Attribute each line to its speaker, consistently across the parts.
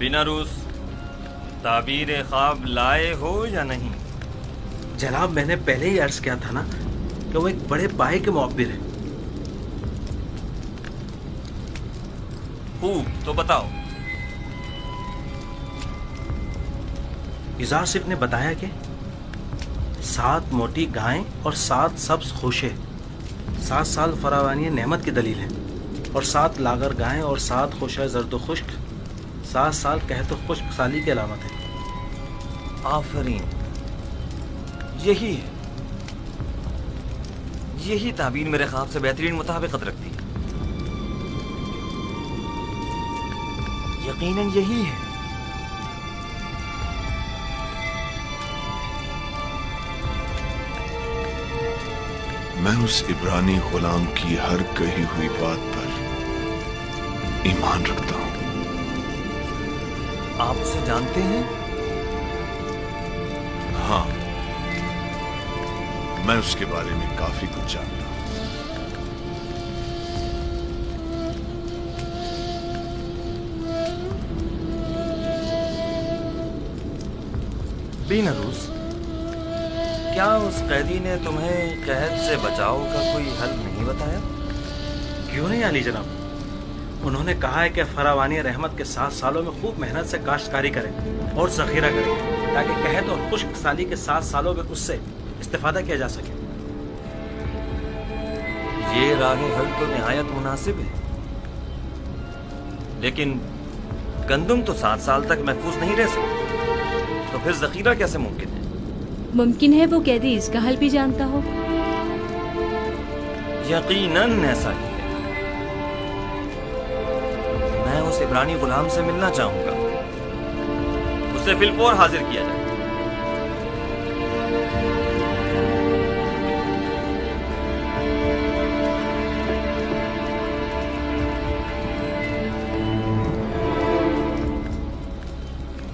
Speaker 1: बिनारूस, ताबीर ख्वाब लाए हो या नहीं?
Speaker 2: जनाब, मैंने पहले ही अर्ज किया था ना कि वो एक बड़े पाए के मुअब्बिर है।
Speaker 1: खूब, तो बताओ।
Speaker 2: युज़ार सिफ ने बताया कि 7 मोटी गायें और 7 सब्ज खोशे 7 साल फरावानी नेमत की दलील है, और 7 लागर गायें और 7 खोशा जर्द खुश्क 7 साल कहत खुश्क साली की अलामत है।
Speaker 1: आफरीन, यही है, यही ताबीर मेरे ख्वाब से बेहतरीन मुताबिकत रखती है। यकीनन यही है।
Speaker 3: मैं उस इब्रानी गुलाम की हर कही हुई बात पर ईमान रखता हूं।
Speaker 1: आप उसे जानते हैं?
Speaker 3: हाँ, मैं उसके बारे में काफी कुछ जानता हूं।
Speaker 1: बिनारूस, क्या उस कैदी ने तुम्हें कैद से बचाव का कोई हल नहीं बताया?
Speaker 2: क्यों नहीं आली जनाब, उन्होंने कहा है कि फरावानी रहमत के 7 सालों में खूब मेहनत से काश्तकारी करें और जखीरा करें, ताकि कहत और खुश्क साली के 7 सालों में उससे इस्तेफादा किया जा सके।
Speaker 1: ये राह हल तो निहायत मुनासिब है, लेकिन गंदुम तो 7 साल तक महफूज नहीं रह सकती, तो फिर जखीरा कैसे मुमकिन है?
Speaker 4: मुमकिन है वो कैदी इसका हल भी जानता हो।
Speaker 1: यकीनन ऐसा ही है। मैं उस इब्रानी गुलाम से मिलना चाहूंगा, उसे फिलफौर हाजिर किया जाए।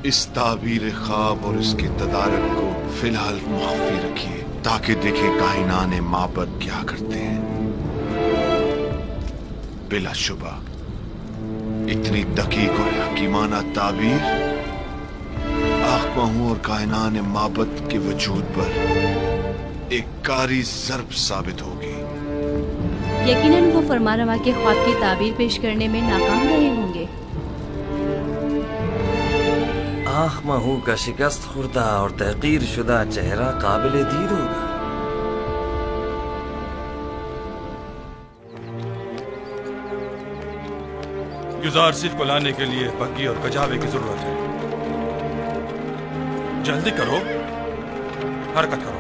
Speaker 3: इस ताबीर ख्वाब और इसके तदारक को फिलहाल मुख्फी रखिए, ताकि देखें कायनाने माबद क्या करते हैं। बिलाशुबा इतनी दकीक और हकीमाना ताबीर आखमाहू और कायनाने माबद के वजूद पर एक कारी ज़र्ब साबित होगी।
Speaker 4: यकीनन वो फरमानवा के ख्वाब की ताबीर पेश करने में नाकाम रहे होंगे।
Speaker 1: आँख महू का शिकस्त खुर्दा और तहकीर शुदा चेहरा काबिल दीर होगा।
Speaker 5: युज़ार सिफ को लाने के लिए बग्गी और कजावे की जरूरत है। जल्दी करो, हरकत करो।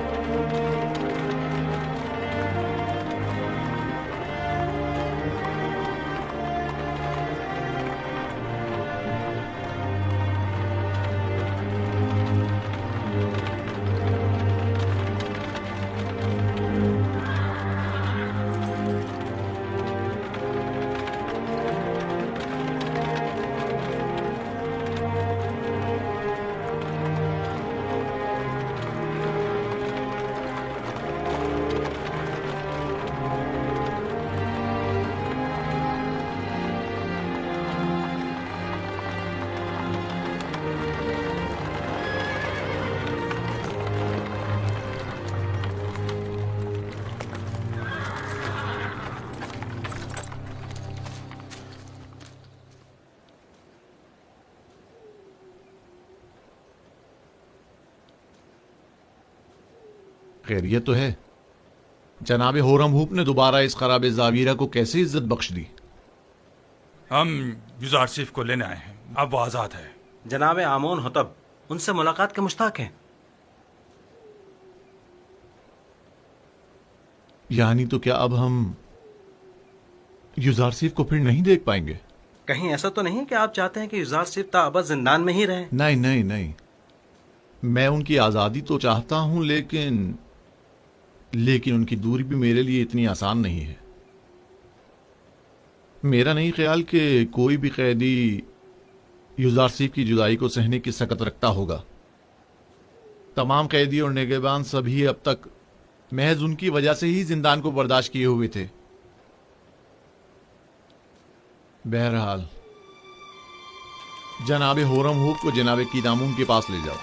Speaker 6: खैरियत तो है? जनाब होरम हुप ने दोबारा इस खराब जावीरा को कैसे इज्जत बख्श दी?
Speaker 5: हम युज़ार सिफ को लेने आए हैं, अब वो आजाद है।
Speaker 2: जनाब आमोन होतब उनसे मुलाकात के मुश्ताक हैं।
Speaker 6: यानी तो क्या अब हम युज़ार सिफ को फिर नहीं देख पाएंगे?
Speaker 2: कहीं ऐसा तो नहीं कि आप चाहते हैं कि युज़ार सिफ ताअबद जिंदान में ही रहे?
Speaker 6: नहीं नहीं नहीं, मैं उनकी आज़ादी तो चाहता हूं, लेकिन उनकी दूरी भी मेरे लिए इतनी आसान नहीं है। मेरा नहीं ख्याल कि कोई भी कैदी युज़ार सिफ की जुदाई को सहने की सकत रखता होगा। तमाम कैदी और निगहबान सभी अब तक महज उनकी वजह से ही जिंदान को बर्दाश्त किए हुए थे। बहरहाल जनाब होरम हुक को जनाब कीदामून के पास ले जाओ।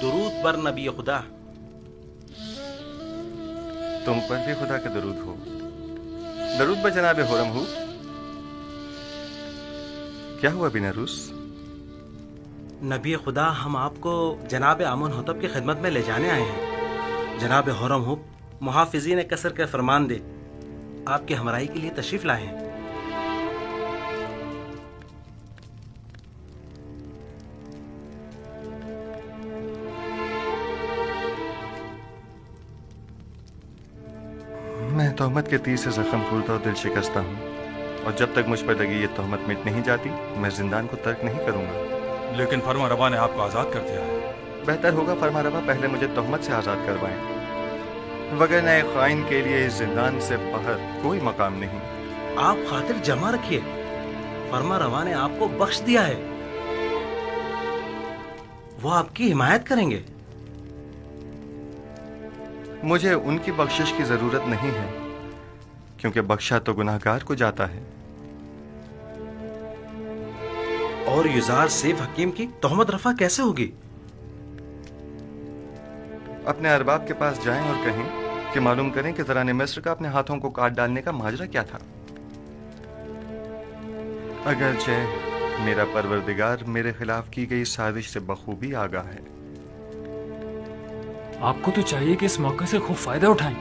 Speaker 2: दुरूद बर नबी खुदा।
Speaker 7: तुम पर भी खुदा का दरूद हो। दरूद बर जनाब हुरम हूँ। क्या हुआ बिनारूस?
Speaker 2: नबी खुदा, हम आपको जनाब आमन होतब की खिदमत में ले जाने आए हैं। जनाब हुरम हुक मुहाफिजीन कसर के फरमान दे आपकी हमराही के लिए तशरीफ लाए हैं।
Speaker 7: मैं तोहमत के तीर से जख्म खुलता और दिल शिकस्ता हूँ, और जब तक मुझ पर लगी ये तोहमत मिट नहीं जाती मैं जिंदान को तर्क नहीं करूंगा।
Speaker 5: लेकिन फरमा रवा ने आपको आजाद कर दिया है।
Speaker 7: बेहतर होगा फरमा रवा पहले मुझे तोहमत से आजाद करवाएं, वगरना एक खाइन के लिए इस जिंदान से बाहर कोई मकाम नहीं।
Speaker 2: आप खातिर जमा रखिए, फरमा रवा ने आपको बख्श दिया है, वो आपकी हिमायत करेंगे।
Speaker 7: मुझे उनकी बख्शिश की जरूरत नहीं है, क्योंकि बख्शा तो गुनाहगार को जाता है।
Speaker 2: और युजार सैफ हकीम की तोहमत रफा कैसे होगी?
Speaker 7: अपने अरबाब के पास जाएं और कहें कि मालूम करें कि ज़राने मिस्र का अपने हाथों को काट डालने का माजरा क्या था। अगरचे मेरा परवरदिगार मेरे खिलाफ की गई साजिश से बखूबी आगाह है।
Speaker 8: आपको तो चाहिए कि इस मौके से खूब फायदा उठाएं।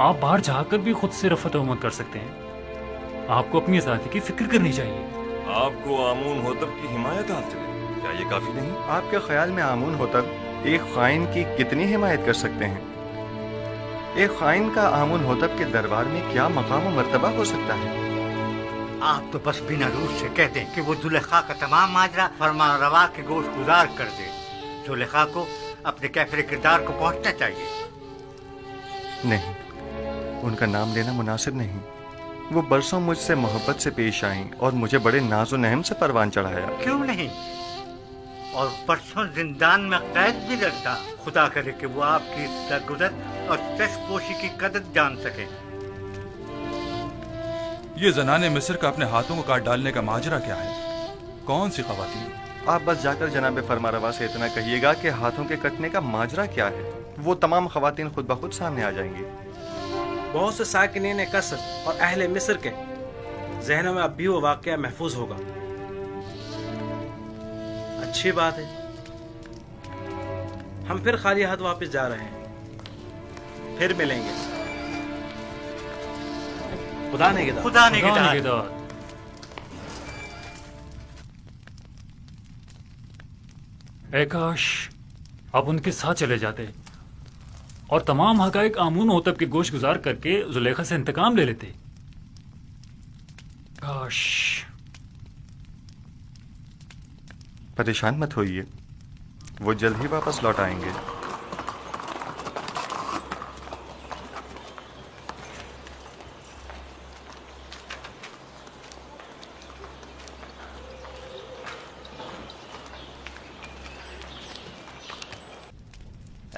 Speaker 8: आप बाहर जाकर भी खुद से रफत उम्मत कर सकते हैं। आपको अपनी आजादी की फिक्र करनी चाहिए।
Speaker 1: आपको आमून होतब की हिमायत हासिल है, क्या ये काफी नहीं?
Speaker 7: आपके ख्याल में आमून होतब एक खाइन की कितनी हिमायत कर सकते हैं? एक खाइन का आमून होतब के दरबार में क्या मकाम और मर्तबा हो सकता है?
Speaker 9: आप तो बस बिना रूस से कह दें कि वो जुलेखा का तमाम माजरा फरमान रवा के गोश गुजार कर दे। जुलेखा को अपने कैफरे किरदार को पहुंचना चाहिए।
Speaker 7: नहीं, उनका नाम लेना मुनासिब नहीं। वो बरसों मुझसे मोहब्बत से पेश आईं और मुझे बड़े नाज़ो नहम से परवान चढ़ाया।
Speaker 9: क्यों नहीं? और परसों जिंदान में कैद भी रखा। खुदा करे कि वो आपकी दरगुजर और चश्मपोशी की कदर जान सके।
Speaker 5: ये जनाने मिस्र का अपने हाथों को काट डालने का माजरा क्या है? कौन सी खवातीन?
Speaker 7: आप बस जाकर जनाब फरमारवा से इतना कहिएगा कि हाथों के कटने का माजरा क्या है। वो तमाम खवातीन खुद ब खुद सामने आ जाएंगी।
Speaker 2: बहुत से साकिनीन कसर और अहले मिस्र के जहनों में अब भी वो वाकया महफूज होगा। अच्छी बात है, हम फिर खाली हाथ वापस जा रहे हैं। फिर मिलेंगे। खुदा निगहदार।
Speaker 9: खुदा निगहदार।
Speaker 8: ऐ काश आप उनके साथ चले जाते और तमाम हकाइक आमून होतब के गोश गुजार करके जुलेखा से इंतकाम ले लेते। काश।
Speaker 7: परेशान मत होइए, वो जल्द ही वापस लौट आएंगे।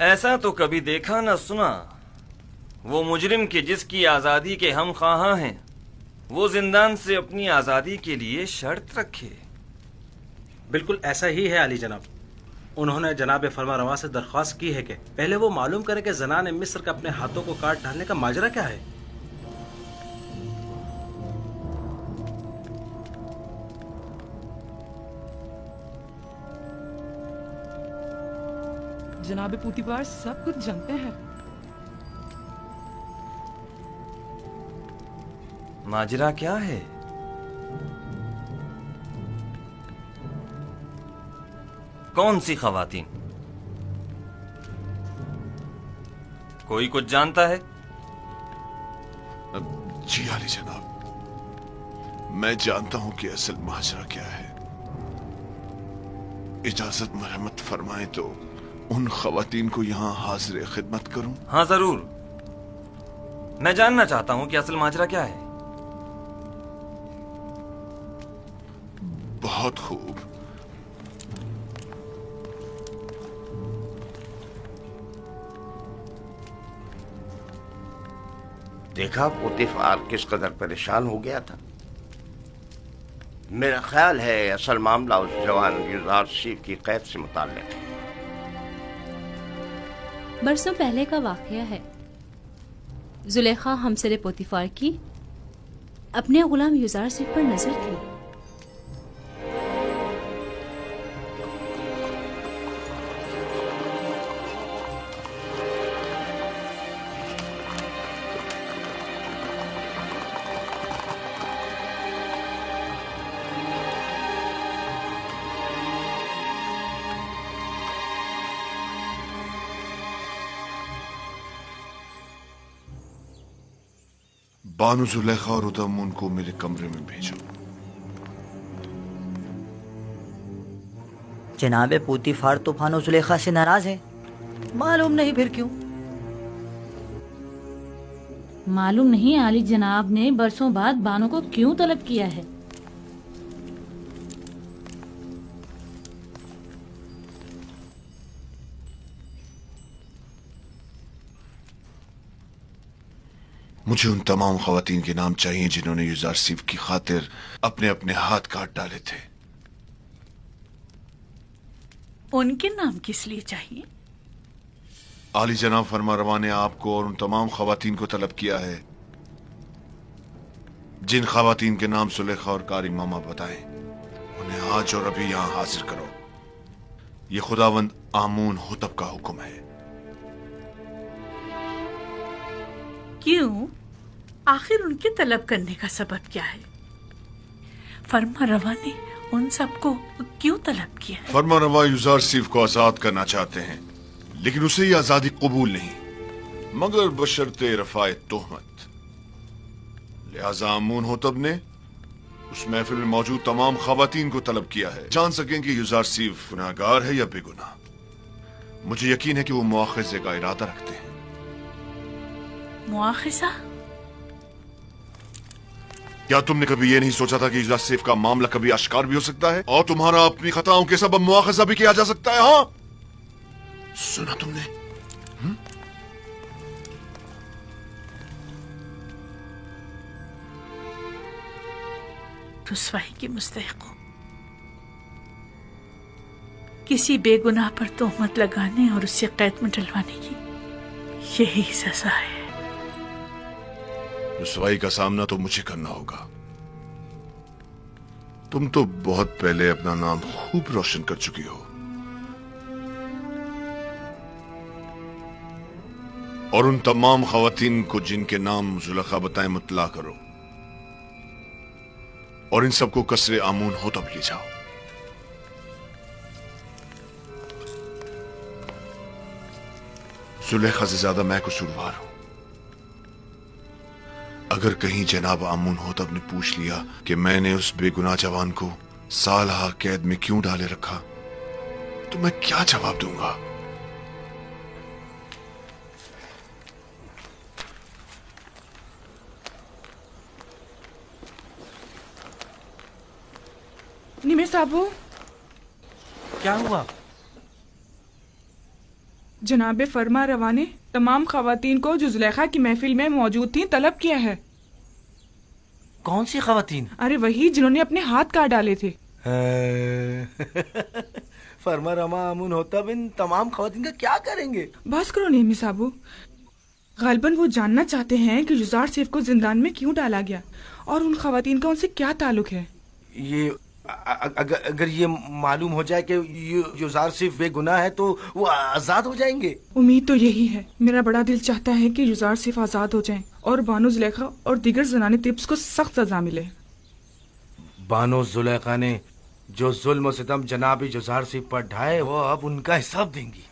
Speaker 1: ऐसा तो कभी देखा न सुना। वो मुजरिम के जिसकी आजादी के हम ख्वाहां हैं, वो जिंदान से अपनी आजादी के लिए शर्त रखे।
Speaker 2: बिल्कुल ऐसा ही है अली जनाब। उन्होंने जनाब फरमा रवा से दरख्वास्त की है कि पहले वो मालूम करे कि जनाने मिस्र का अपने हाथों को काट डालने का माजरा क्या है।
Speaker 10: जनाब पूतीबार सब कुछ जानते हैं।
Speaker 1: माजरा क्या है? कौन सी खवातीन? कोई कुछ जानता है?
Speaker 3: जी आली जनाब, मैं जानता हूं कि असल माजरा क्या है। इजाजत मरहमत फरमाए तो उन खवातीन को यहाँ हाजिर खिदमत करूं?
Speaker 1: हाँ जरूर। मैं जानना चाहता हूँ कि असल माजरा क्या है।
Speaker 3: बहुत खूब।
Speaker 11: देखा पोतीफार किस कदर परेशान हो गया था। मेरा ख्याल है असल मामला उस जवान युजारसीफ की कैद से मुताल्लिक है।
Speaker 4: बरसों पहले का वाकया है। जुलेखा हमसरे पोतीफार की अपने गुलाम युजारसीफ पर नजर थी।
Speaker 3: बानु जुलेखा और उदम को मेरे कमरे में भेजो।
Speaker 12: जनाबे पोतीफार तो बानो जुलेखा से नाराज है। मालूम नहीं फिर क्यों।
Speaker 13: मालूम नहीं आली जनाब ने बरसों बाद बानो को क्यों तलब किया है।
Speaker 3: मुझे उन तमाम खवातीन के नाम चाहिए जिन्होंने युजारसीफ की खातिर अपने अपने हाथ काट डाले थे।
Speaker 14: उनके नाम किस लिए चाहिए?
Speaker 3: आली जनाब फरमा रवा ने आपको और उन तमाम खवातीन को तलब किया है जिन खवातीन के नाम सुलेखा और कारी मामा बताए। उन्हें आज और अभी यहां हाजिर करो। ये खुदावंद आमून हुतब का हुक्म है।
Speaker 14: क्यों? आखिर उनके तलब करने का सबब क्या है? फरमा रवा ने उन सबको क्यों तलब किया है?
Speaker 3: फरमा रवा युजारसीफ को आजाद करना चाहते हैं, लेकिन उसे ये आजादी कबूल नहीं, मगर बशर्ते रफाए तोहमत। लिहाजा आमून होतब ने उस महफिल में मौजूद तमाम खवातीन को तलब किया है, जान सकें कि युजारसीफ गुनाहगार है या बेगुनाह। मुझे यकीन है कि वो मुआखिजे का इरादा रखते हैं।
Speaker 14: मुआखिजा?
Speaker 3: क्या तुमने कभी ये नहीं सोचा था कि युजारसीफ का मामला कभी आश्कार भी हो सकता है और तुम्हारा अपनी खताओं के सबब मुआखिजा भी किया जा सकता है? हाँ, सुना तुमने?
Speaker 14: रुसवाई के मुस्तहिक हो। किसी बेगुनाह पर तोहमत लगाने और उससे कैद में डलवाने की यही सजा है।
Speaker 3: रुसवाई का सामना तो मुझे करना होगा। तुम तो बहुत पहले अपना नाम खूब रोशन कर चुकी हो और उन तमाम खवातीन को जिनके नाम जुलेखा बताए मुतला करो और इन सबको कसरे आमून होतब ले जाओ। जुलेखा से ज्यादा मैं कसूरवार हूं। अगर कहीं जनाब आमून होतब ने पूछ लिया कि मैंने उस बेगुनाह जवान को सालहा कैद में क्यों डाले रखा, तो मैं क्या जवाब दूंगा?
Speaker 10: निमे साहबू,
Speaker 2: क्या हुआ?
Speaker 10: जनाबे फरमा रवा ने तमाम खवातीन को जो जुलेखा की महफिल में मौजूद थी तलब किया है।
Speaker 2: कौन सी खवातीन?
Speaker 10: अरे वही जिन्होंने अपने हाथ काट डाले थे।
Speaker 2: फरमा रमा आमून होतब इन तमाम खवातीन का क्या करेंगे?
Speaker 10: बस करो नेमी साहबू, गालबन वो जानना चाहते हैं कि युजारसीफ को जिंदान में क्यों डाला गया और उन खवातीन का उनसे क्या ताल्लुक है।
Speaker 2: ये अगर ये मालूम हो जाए कि युजारसीफ बेगुनाह है तो वो आजाद हो जाएंगे।
Speaker 10: उम्मीद तो यही है। मेरा बड़ा दिल चाहता है कि युजारसीफ आजाद हो जाएं और बानो जुलेखा और दीगर जनाने तिब्स को सख्त सजा मिले।
Speaker 2: बानो जुलेखा ने जो जुल्म और सितम जनाब युजारसीफ पर ढाए वो अब उनका हिसाब देंगी।